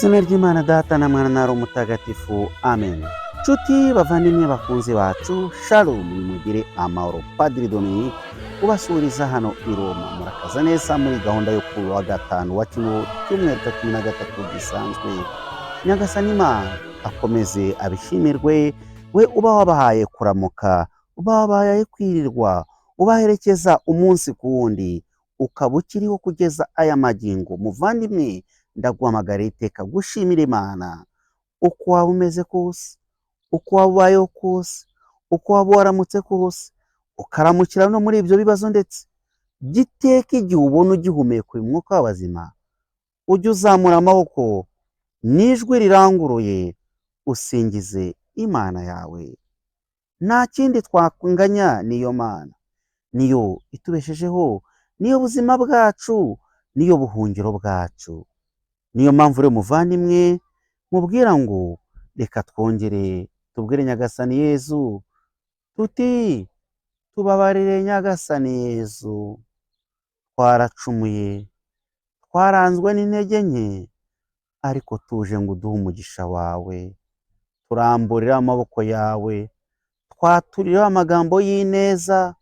izina ry'Imana Data na Mwana na Roho Mutagatifu, amen. Nshuti bavandimwe bakunzi bacu, shalom, nimugire amahoro. Padiri Dominique ubasuriza hano i Roma. Murakaza neza muri gahunda yo kuri wa gatanu wa kino cyumweru cya 13 gisanzwe. Nyagasani Imana akomeze abishimirwe, we uba wabahaye kuramuka, uba wabahaye kwirirwa, ubaherekeza umunsi ku wundi, ukaba ukiriho kugeza aya magingo. Muvandimwe, ndaguhamagara iteka gushimira Imana uko waba umeze kose, uko waba ubayeho kose, uko waba waramutse kose, ukaramukira no muri ibyo bibazo, ndetse giteka igihe ubona ugihumeka uyu mwuka w'abazima, ujye uzamura amaboko n'ijwi riranguruye usingize Imana yawe. Nta kindi twakunganya niyo Mana, niyo itubeshejeho, niyo buzima bwacu, niyo buhungiro bwacu. Niyo mpamvu rero muvandimwe mubwira ngo reka twongere tubwire Nyagasani Yezu tuti tubabarire Nyagasani Yezu, twaracumuye, twaranzwe n'intege nke, ariko tuje ngo uduhe umugisha wawe. Turamburira amaboko yawe, twaturiraho amagambo y'ineza,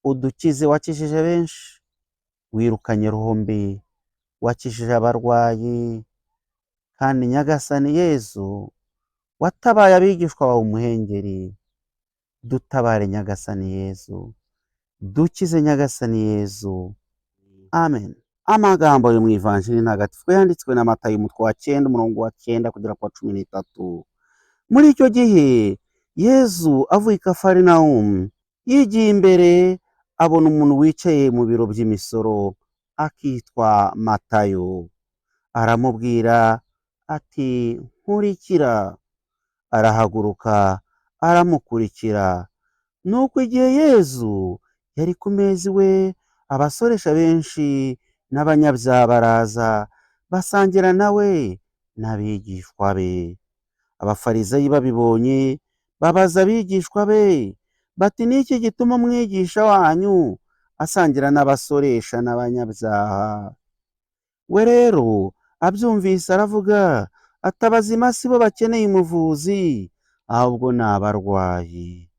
udukize. Wakijije benshi, wirukanye roho mbi, wakijije abarwayi, kandi Nyagasani Yezu watabaye abigishwa bawe umuhengeri. Dutabare Nyagasani Yezu, dukize Nyagasani Yezu, amen. Amagambo yo mu Ivanjili ntagatifu yanditswe na Matayo umutwe wa 9 umurongo wa 9 kugera kwa 13. Muri icyo gihe Yezu avuye i Kafarinawumu, yigiye imbere abona umuntu wicaye mu biro by'imisoro akitwa Matayo. Aramubwira ati nkurikira. Arahaguruka aramukurikira. Nuko igihe Yezu yari ku meza iwe, abasoresha benshi n'abanyabyaha baraza basangira nawe n'abigishwa be. Abafarisayi babibonye babaza abigishwa be bati, niki gituma umwigisha wanyu asangira n'abasoresha n'abanyabyaha? We rero abyumvise aravuga ati, abazima si bo bakeneye umuvuzi, ahubwo ni abarwayi.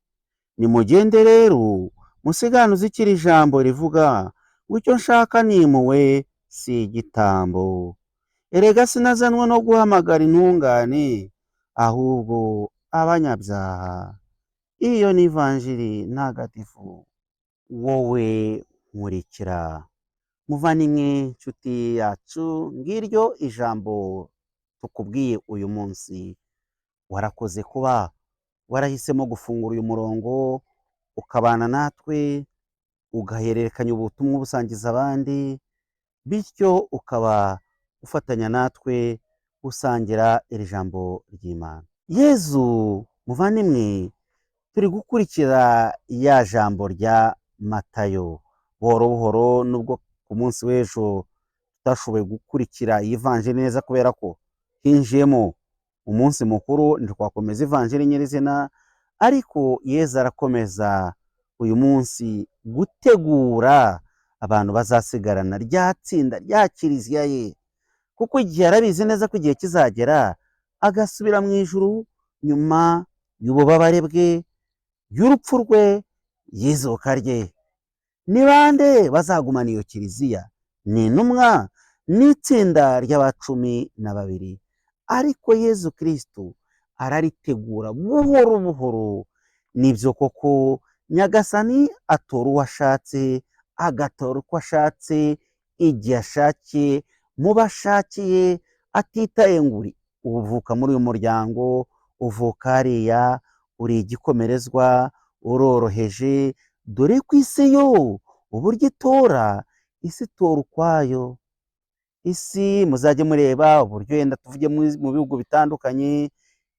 Nimugende rero musiganuze ikiri ijambo rivuga ngo icyo nshaka ni impuhwe, si igitambo. Erega sinazanwe no guhamagara intungane, ahubwo abanyabyaha. Iyo ni Ivanjili ntagatifu. Wowe nkurikira. Muvandimwe, nshuti yacu, ngiryo ijambo tukubwiye uyu munsi. Warakoze kuba warahisemo gufungura uyu murongo ukabana natwe, ugahererekanya ubutumwa ubusangiza abandi, bityo ukaba ufatanya natwe gusangira iri jambo ry'Imana. Yezu muvandimwe, turi gukurikira ya jambo rya Matayo buhoro buhoro, nubwo ku munsi w'ejo tutashoboye gukurikira iyi Ivanjili neza kubera ko hinjiyemo umunsi mukuru, ntitwakomeza Ivanjili nyirizina, ariko Yezu arakomeza uyu munsi gutegura abantu bazasigarana rya tsinda rya kiliziya ye, kuko igihe arabizi neza ko igihe kizagera agasubira mu ijuru nyuma y'ububabare bwe, y'urupfu rwe, y'izuka rye. Ni bande bazagumana iyo kiliziya? Ni intumwa n'itsinda ry'aba12. Ariko Yezu Kristo araritegura buhoro buhoro. Nibyo koko, Nyagasani atora uwo ashatse, agatora uko ashatse, igihe ashakiye, mu bashakiye, atitaye ngo uvuka muri uyu muryango, uvuka hariya, uri igikomerezwa, uroroheje. Dore ku isi yo uburyo itora, isi itora ukwayo. Isi muzajye mureba uburyo, yenda tuvuge mu bihugu bitandukanye,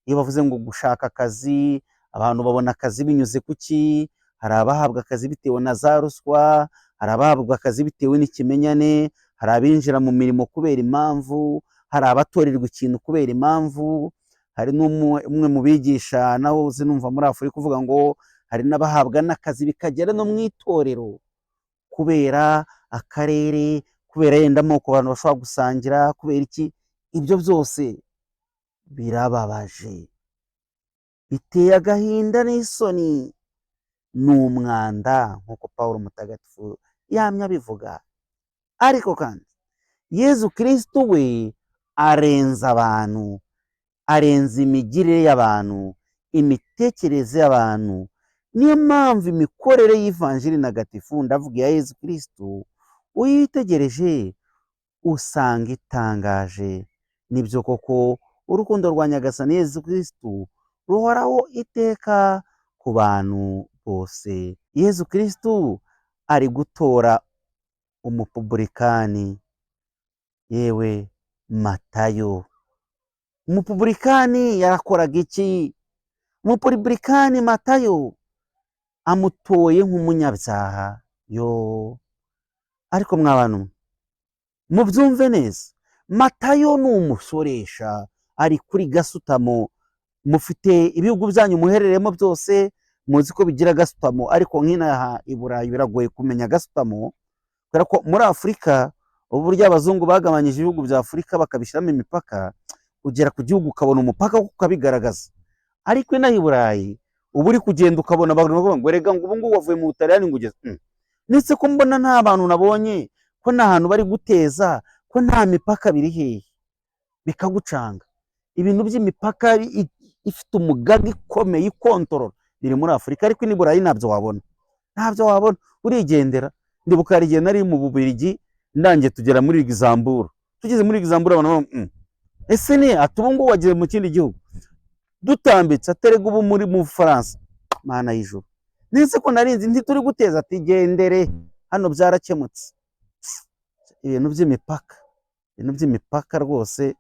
iyo bavuze ngo gushaka akazi, abantu babona akazi binyuze kuki? Hari abahabwa akazi bitewe na za ruswa, hari abahabwa akazi bitewe n'ikimenyane, hari abinjira mu mirimo kubera impamvu, hari abatorerwa ikintu kubera impamvu. Hari n'umwe mu bigisha nawe uzi numva muri Afurika uvuga ngo hari n'abahabwa n'akazi bikagera no mu itorero kubera akarere, kubera yenda amoko abantu bashobora gusangira, kubera iki? ibyo byose birababaje, biteye agahinda n'isoni, ni umwanda nk'uko Pawulo mutagatifu yamye abivuga. Ariko kandi Yezu Kristo we arenza abantu, arenza imigirire y'abantu, imitekerereze y'abantu. Niyo mpamvu imikorere y'ivanjiri ntagatifu, ndavuga iya Yezu Kristo, uyitegereje usanga itangaje. Nibyo koko urukundo rwa Nyagasani Yezu Kristo ruhoraho iteka ku bantu bose. Yezu Kristo ari gutora umupubulikani, yewe Matayo. Umupubulikani yarakoraga iki? Umupubulikani Matayo amutoye nk'umunyabyaha. Yo, ariko mwa bantu mubyumve neza, Matayo ni umusoresha, ari kuri gasutamo. Mufite ibihugu byanyu muherereyemo byose, muzi ko bigira gasutamo, ariko nk'inaha i Burayi biragoye kumenya gasutamo, kubera ko muri Afurika uburyo abazungu bagabanyije ibihugu bya Afurika bakabishyiramo imipaka, ugera ku gihugu ukabona umupaka ukabigaragaza. Ariko inaha i Burayi uba uri kugenda ukabona abantu ngo erega ngo ubu ngubu wavuye mu Butaliyani ngo ugeze. Ndetse ko mbona nta bantu nabonye, ko nta hantu bari guteza, ko nta mipaka biri hehe, bikagucanga. Ibintu by'imipaka ifite umugaga ikomeye ikontorora biri muri Afurika, ariko ni Burayi ntabyo wabona, ntabyo wabona, urigendera. Ndibuka hari igihe nari mu Bubiligi, ndangiye tugera muri Luxembourg. Tugeze muri Luxembourg abantu ese ni ati ubu ngubu wagiye mu kindi gihugu, dutambitse aterega ubu muri mu Faransa. Mana y'ijuru, nese ko narinzi ntituri guteza, ati gendere hano byarakemutse. Ibintu by'imipaka rwose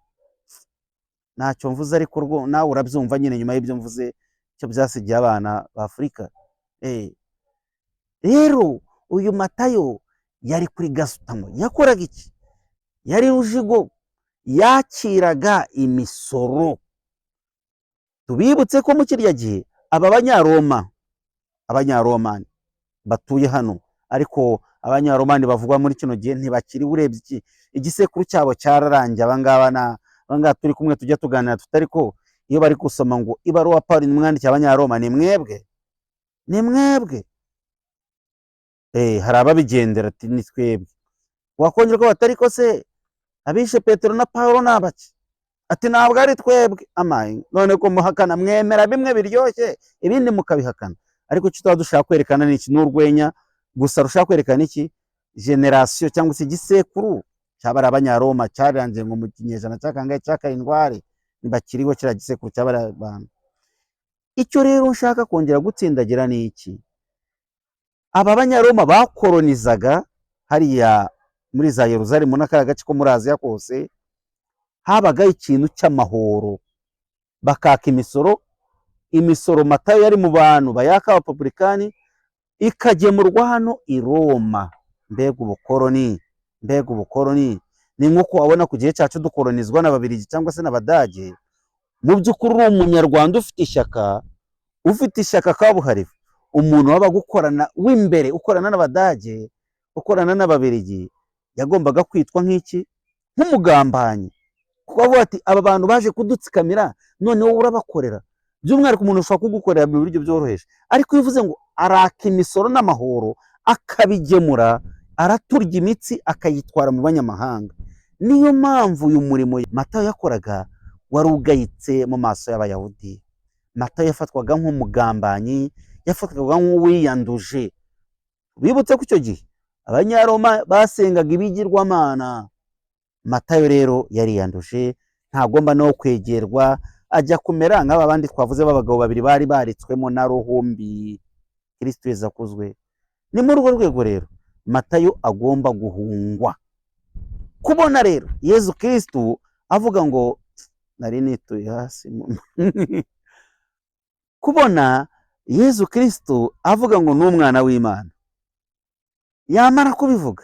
ntacyo mvuze, ariko nawe urabyumva nyine nyuma y'ibyo mvuze cyo byasigiye abana ba Afurika. Rero uyu Matayo yari kuri gasutamo, yakoraga iki? Yari rujigo, yakiraga imisoro. Tubibutse ko mu kirya gihe aba Abanyaromani batuye hano, ariko Abanyaromani bavugwa muri kino gihe ntibakiri. Urebye igisekuru cyabo cyararangiye. Abangaba turi kumwe tujya tuganira tutari ko iyo bari gusoma ngo ibaruwa Pawulo nimwandikiye Abanyaroma, ni mwebwe. Hari ababigendera ati ni twebwe. Wakongera ko batari ko se abishe Petero na Pawulo nabaki? Ati ntabwo ari twebwe. Amaye none ko muhakana, mwemera bimwe biryoshye ibindi mukabihakana. Ariko icyo tuba dushaka kwerekana ni iki? N'urwenya gusa rushaka kwerekana iki? Generasiyo cyangwa se igisekuru cyabari Abanyaroma cyarangiye ngo mu kinyejana cyakangaye cya karindwi ntibakiriho kiriya gisekuru cyabari abantu. Icyo rero nshaka kongera gutsindagira ni iki? Aba Banyaroma bakoronizaga hariya muri za Yerusalemu n'akariya gace ko muri Aziya kose, habaga ikintu cy'amahoro, bakaka imisoro. Matayo yari mu bantu bayaka abapubulikani, ikagemurwa hano i Roma. Mbega ubukoroni! Ni nk'uko wabona ku gihe cyacu dukoronizwa n'Ababiligi cyangwa se n'Abadage. Mu by'ukuri uri umunyarwanda ufite ishyaka kabuhariwe, umuntu waba gukorana w'imbere, ukorana n'Abadage, ukorana n'Ababiligi, yagombaga kwitwa nk'iki? Nk'umugambanyi. Kuko avuga ati aba bantu baje kudutsikamira, none wowe urabakorera. By'umwihariko umuntu ushobora kugukorera mu buryo byoroheje, ariko iyo uvuze ngo araka imisoro n'amahoro akabigemura, araturya imitsi akayitwara mu banyamahanga. Niyo mpamvu uyu murimo Matayo yakoraga wari ugayitse mu maso y'Abayahudi. Matayo yafatwaga nk'umugambanyi, yafatwaga nk'uwiyanduje. Bibutse ko icyo gihe Abanyaroma basengaga ibigirwamana. Matayo rero yariyanduje, ntagomba no kwegerwa, ajya kumera nk'aba bandi twavuze b'abagabo babiri bari baritswemo na roho mbi. Kristo Yezu akuzwe. Ni muri urwo rwego rero Matayo agomba guhungwa. Kubona rero Yezu Kristo avuga ngo nari nituye hasi kubona Yezu Kristo avuga ngo ni umwana w'Imana, yamara kubivuga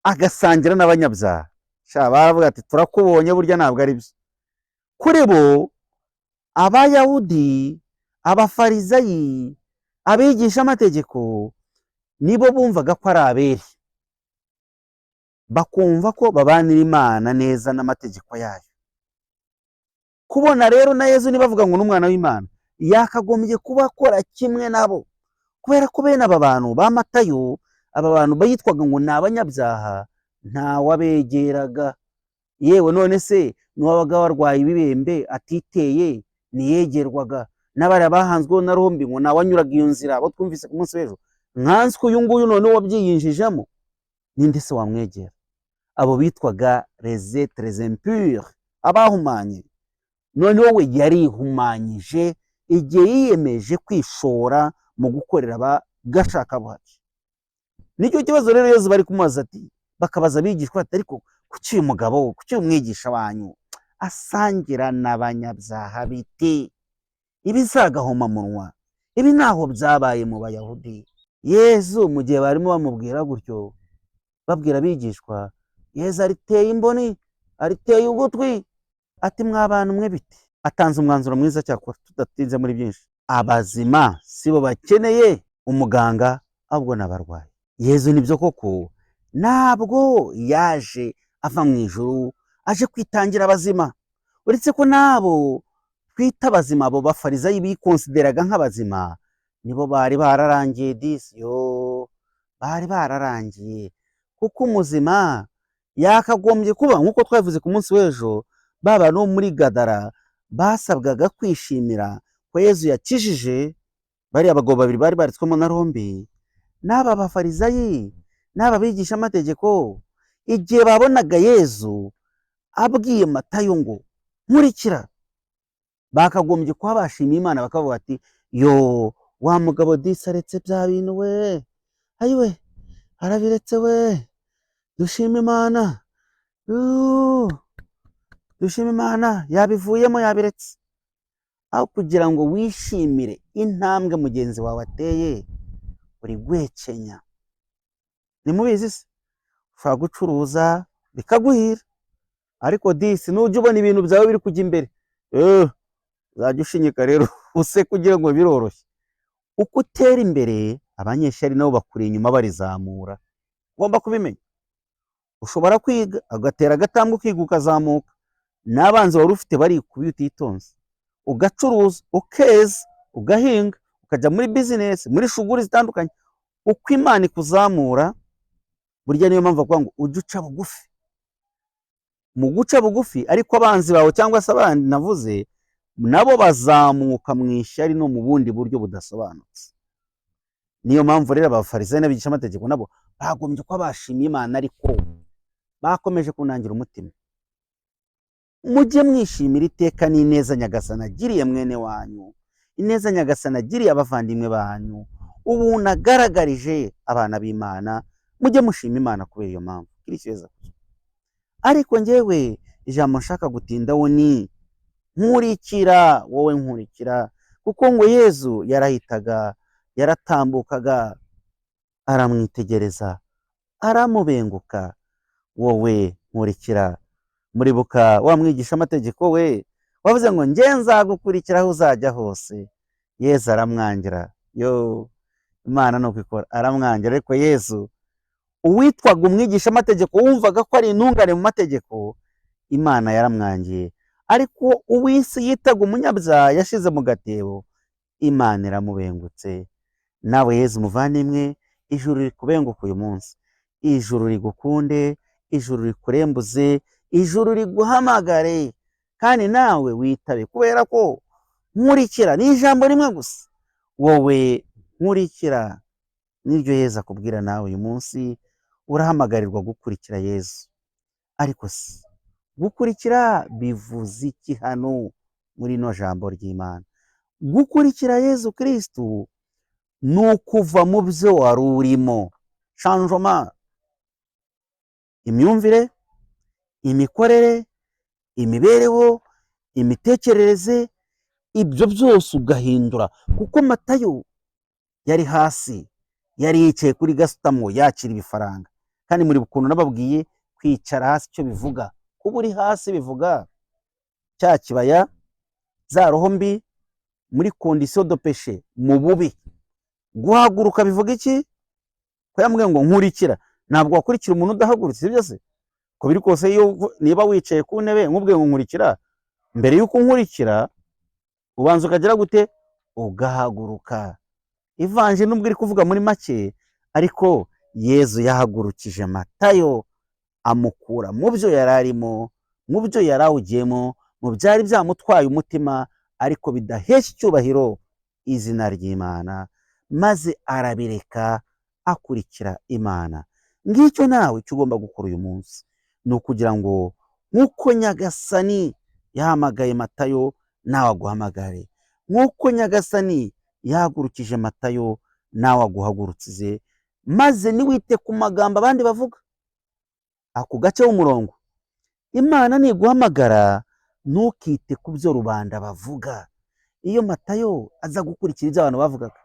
agasangira n'abanyabyaha, baravuga ati turakubonye, burya ntabwo ari byo. Kuri bo Abayahudi, Abafarizayi, abigisha amategeko nibo bumvaga ko ari abere. bakumva ko babanira Imana neza n'amategeko yayo. Kubona rero na Yezu nibavuga ngo n'umwana w'Imana, yakagombye kuba akora kimwe nabo, kubera ko bene aba bantu ba Matayo, aba bantu bayitwaga ngo ni abanyabyaha, ntawabegeraga. Yewe none se n'uwabaga warwaye ibibembe atiteye ntiyegerwaga, n'abariya bahanzweho na Roho mbi ngo ntawanyuraga iyo nzira, abo twumvise ku munsi w'ejo. Nkanswe uyu nguyu none wabyiyinjijemo, ninde se wamwegera? Abo bitwaga les êtres impurs, abahumanye. None wowe yarihumanyije igihe yiyemeje kwishora mu gukorera abagashakabuhake. Nicyo kibazo rero Yezu bari kumubaza ati, bakabaza abigishwa ati, ariko kuki uyu mugabo, kuki uyu mwigisha wanyu asangira n'abanyabyaha bite? Ibi si agahomamunwa, ibi ntaho byabaye mu Bayahudi. Yezu mu gihe barimo bamubwira gutyo, babwira abigishwa, Yezu ariteye imboni, ariteye ugutwi, ati mwa bantu mwe bite? Atanze umwanzuro mwiza cyakora, tudatinze muri byinshi. Abazima sibo bakeneye umuganga, ahubwo n'abarwayi. Yezu nibyo koko ntabwo yaje ava mu ijuru aje kwitangira abazima, uretse ko nabo twita abazima, abo bafarizayi bikonsideraga nk'abazima, nibo bari bararangiye disi, bari bararangiye. Kuko umuzima yakagombye kuba nk'uko twavuze ku munsi w'ejo, baba no muri Gadara basabwaga kwishimira ko Yezu yakijije bariya abagabo babiri bari baritswemo na Roho mbi. N'aba bafarizayi n'aba bigisha amategeko, igihe babonaga Yezu abwiye Matayo ngo nkurikira, bakagombye kuba bashimiye Imana, bakavuga ati, yo wa mugabo disi aretse bya bintu we, ayiwe arabiretse we, dushima Imana, dushima Imana, yabivuyemo yabiretse. Aho kugira ngo wishimire intambwe mugenzi wawe ateye, uri gwekenya. Nimubizi se, ushobora gucuruza bikaguhira, ariko disi nujya ubona ibintu byawe biri kujya imbere, uzajya ushinyika rero use kugira ngo biroroshye. Uko utera imbere, abanyeshuri nabo bakuri inyuma barizamura, ugomba kubimenya. Ushobora kwiga agatera agatambwe ukiga ukazamuka, n'abanzi wari ufite bari kubi utitonze, ugacuruza, ukeza, ugahinga, ukajya muri business, muri shuguri zitandukanye. Uko Imana ikuzamura, burya niyo mpamvu avuga ngo ujye uca bugufi. Mu guca bugufi ariko abanzi bawe cyangwa se abandi navuze, nabo bazamuka mu ishyari no mu bundi buryo budasobanutse. Niyo mpamvu rero abafarisayo n'abigisha amategeko nabo bagombye ko bashimiye Imana, ariko bakomeje kunangira umutima. Mujye mwishimira iteka n'ineza Nyagasani agiriye mwene wanyu, ineza Nyagasani agiriye abavandimwe banyu, ubuntu agaragarije abana b'Imana, mujye mushima Imana kubera iyo mpamvu. Ariko njyewe ijambo nshaka gutindaho ni nkurikira, wowe nkurikira, kuko ngo Yezu yarahitaga, yaratambukaga, aramwitegereza, aramubenguka. Wowe nkurikira, muribuka wa mwigisha amategeko we wavuze ngo njye nzagukurikira aho uzajya hose. Yezu aramwangira, yo Imana nuko ikora, aramwangira. Ariko Yezu uwitwaga umwigisha amategeko wumvaga ko ari intungane mu mategeko, Imana yaramwangiye. Ariko uw'isi yitaga umunyabyaha yashize mu gatebo, Imana iramubengutse. Nawe Yezu muvandimwe, ijuru rikubenguka uyu munsi, ijuru rigukunde, ijuru rikurembuze, ijuru riguhamagare, kandi nawe witabe, kubera ko nkurikira ni ijambo rimwe gusa. Wowe nkurikira niryo Yezu akubwira, nawe uyu munsi urahamagarirwa gukurikira Yezu. Ariko se gukurikira bivuze iki hano muri no jambo ry'Imana? Gukurikira Yezu Kristu ni ukuva mu byo wari urimo, changement, imyumvire, imikorere, imibereho, imitekerereze, ibyo byose ugahindura. Kuko Matayo yari hasi, yari yicaye kuri gasutamo yakira ibifaranga, kandi muri bukuntu nababwiye kwicara hasi icyo bivuga. Kuba uri hasi bivuga cya kibaya, za roho mbi, muri condition de péché, mu bubi. Guhaguruka bivuga iki? Ko yambwiye ngo nkurikira, ntabwo wakurikira umuntu udahagurutse, sibyo se? Uko biri kose niba wicaye ku ntebe nkubwiye ngo nkurikira, mbere y'uko unkurikira ubanza ukagira gute? Ugahaguruka. Ivanjiri nubwo iri kuvuga muri make, ariko Yezu yahagurukije Matayo amukura mu byo yari arimo, mu byo yari awugiyemo, mu byari byamutwaye umutima, ariko bidahesha icyubahiro izina ry'Imana, maze arabireka akurikira Imana. Ngicyo nawe icyo ugomba gukora uyu munsi, ni ukugira ngo nk'uko Nyagasani yahamagaye Matayo, nawe aguhamagare. Nk'uko Nyagasani yahagurukije Matayo, nawe aguhagurukize, maze niwite ku magambo abandi bavuga. Ako gace w'umurongo, Imana niguhamagara ntukite ku byo rubanda bavuga. Iyo Matayo aza gukurikira ibyo abantu bavugaga,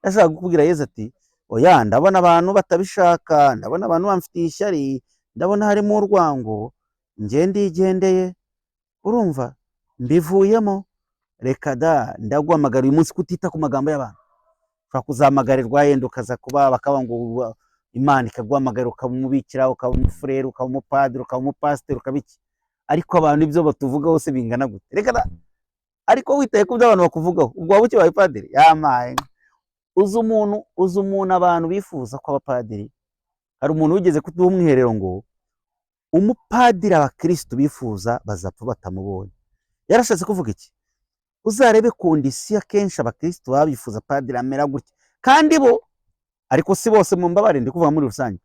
yashaka kukubwira Yezu ati, oya, ndabona abantu batabishaka, ndabona abantu bamfitiye ishyari, ndabona harimo urwango, njye ndigendeye, urumva, mbivuyemo. Reka da, ndaguhamagara uyu munsi kutita ku magambo y'abantu. Ushobora kuzahamagarirwa yenda ukaza kuba bakaba ngo Imana ikaguhamagara, ukaba umubikira, ukaba umufurere, ukaba umupadiri, ukaba umupasiteri, ukaba iki, ariko abantu ibyo batuvuga hose bingana gute? Reka da, ariko witaye ku byo abantu bakuvugaho, ubwo waba ukibaye padiri? Yamaye. Uzi umuntu abantu bifuza ko abapadiri, hari umuntu wigeze kuduha umwiherero ngo umupadiri abakirisitu bifuza bazapfa batamubonye. Yarashatse kuvuga iki? Uzarebe kondisiyo akenshi abakirisitu baba bifuza padiri amera gutya, kandi bo, ariko si bose, mu mbabare ndi kuvuga muri rusange,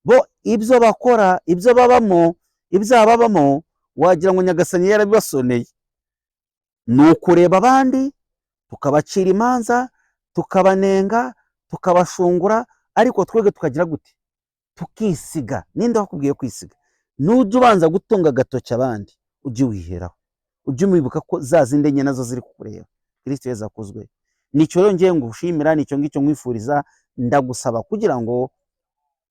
bo ibyo bakora, ibyo babamo, wagira ngo Nyagasani yarabibasoneye. Ni ukureba abandi tukabacira imanza, tukabanenga, tukabashungura, ariko twebwe tukagira gute? Tukisiga. Ninde wakubwiye kwisiga? Nujya ubanza gutunga agatoki abandi, ujye wiheraho, ujye umwibuka ko za zindi enye nazo ziri kukureba. Kristo Yezu akuzwe. Nicyo rero ngiye ngushimira, nicyo ngicyo nkwifuriza. Ndagusaba kugira ngo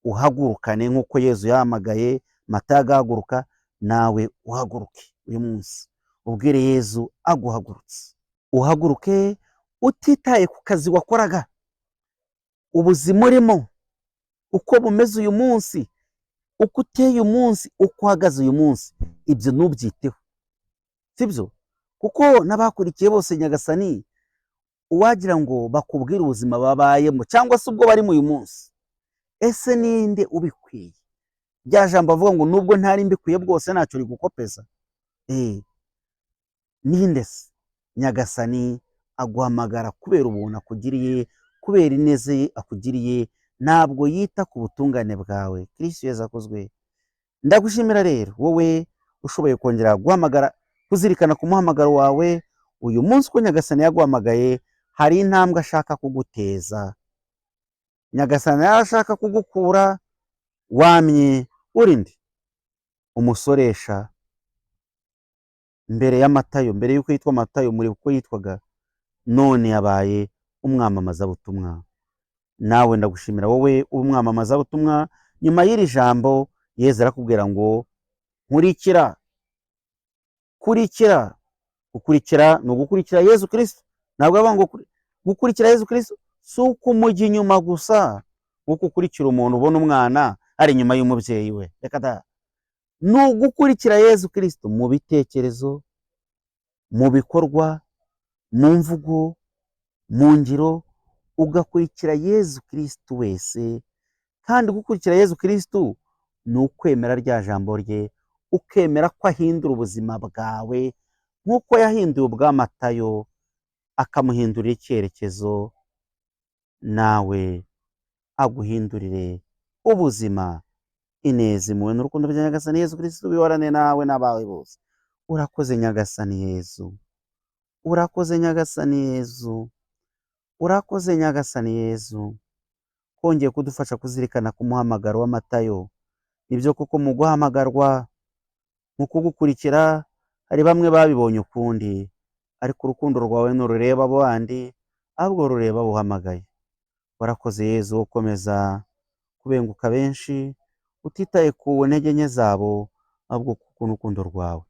uhagurukane nk'uko Yezu yahamagaye Matayo agahaguruka, nawe uhaguruke uyu munsi, ubwire Yezu aguhagurutse. Uhaguruke utitaye ku kazi wakoraga, ubuzima urimo uko bumeze uyu munsi, uko uteye uyu munsi, uko uhagaze uyu munsi, ibyo ntubyiteho, sibyo? Kuko n'abakurikiye bose Nyagasani, uwagira ngo bakubwire ubuzima babayemo cyangwa se ubwo barimo uyu munsi, ese ninde ubikwiye? Rya jambo avuga ngo nubwo ntari mbikwiye bwose ntacyo rigukopeza. Ninde se? Nyagasani aguhamagara kubera ubuntu akugiriye, kubera ineza akugiriye, ntabwo yita ku butungane bwawe. Kristo Yezu akozwe. Ndagushimira rero wowe ushoboye kongera guhamagara, kuzirikana ku muhamagaro wawe uyu munsi, ko Nyagasani yaguhamagaye, hari intambwe ashaka kuguteza. Nyagasani ashaka kugukura wamye urinde umusoresha mbere ya Matayo, mbere y'uko yitwa Matayo, muri uko yitwaga, none yabaye umwamamazabutumwa. Nawe ndagushimira wowe umwamamazabutumwa. Nyuma y'iri jambo Yezu arakubwira ngo nkurikira. Kurikira, gukurikira ni ugukurikira Yezu Kristo. Ntabwo avuga ngo gukurikira Yezu Kristo si ukumujya inyuma gusa, nk'uko ukurikira umuntu ubona umwana ari inyuma y'umubyeyi we. Reka da, ni ugukurikira Yezu Kristo mu bitekerezo, mu bikorwa, mu mvugo, mu ngiro, ugakurikira Yezu Kristo wese. Kandi gukurikira Yezu Kristo ni ukwemera rya jambo rye, ukemera ko ahindura ubuzima bwawe nk'uko yahinduye ubwa Matayo, akamuhindurira icyerekezo, nawe aguhindurire ubuzima, ineza, impuhwe n'urukundo bya Nyagasani Yezu Kristo bihorane nawe n'abawe bose. Urakoze Nyagasani Yezu, urakoze Nyagasani Yezu, urakoze Nyagasani Yezu, kongeye kudufasha kuzirikana ku muhamagaro wa Matayo. Nibyo koko mu guhamagarwa, mu kugukurikira, hari bamwe babibonye ukundi, ariko urukundo rwawe nturureba abo bandi, ahubwo rureba abo uhamagaye. Warakoze Yezu, ukomeza kubenguka benshi, utitaye ku ntege nke zabo, ahubwo ku rukundo rwawe.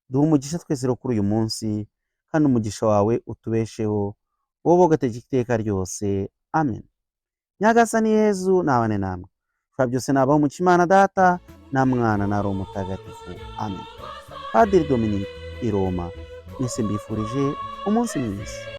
Duha umugisha twese kuri uyu munsi, kandi umugisha wawe utubesheho, wowe ugategeka iteka ryose. Amen. Nyagasani Yezu nabane namwe. kwa byose nabaho mu Imana Data na Mwana na Roho Mutagatifu, amen. Padiri Dominique i Roma, mwese mbifurije umunsi mwiza.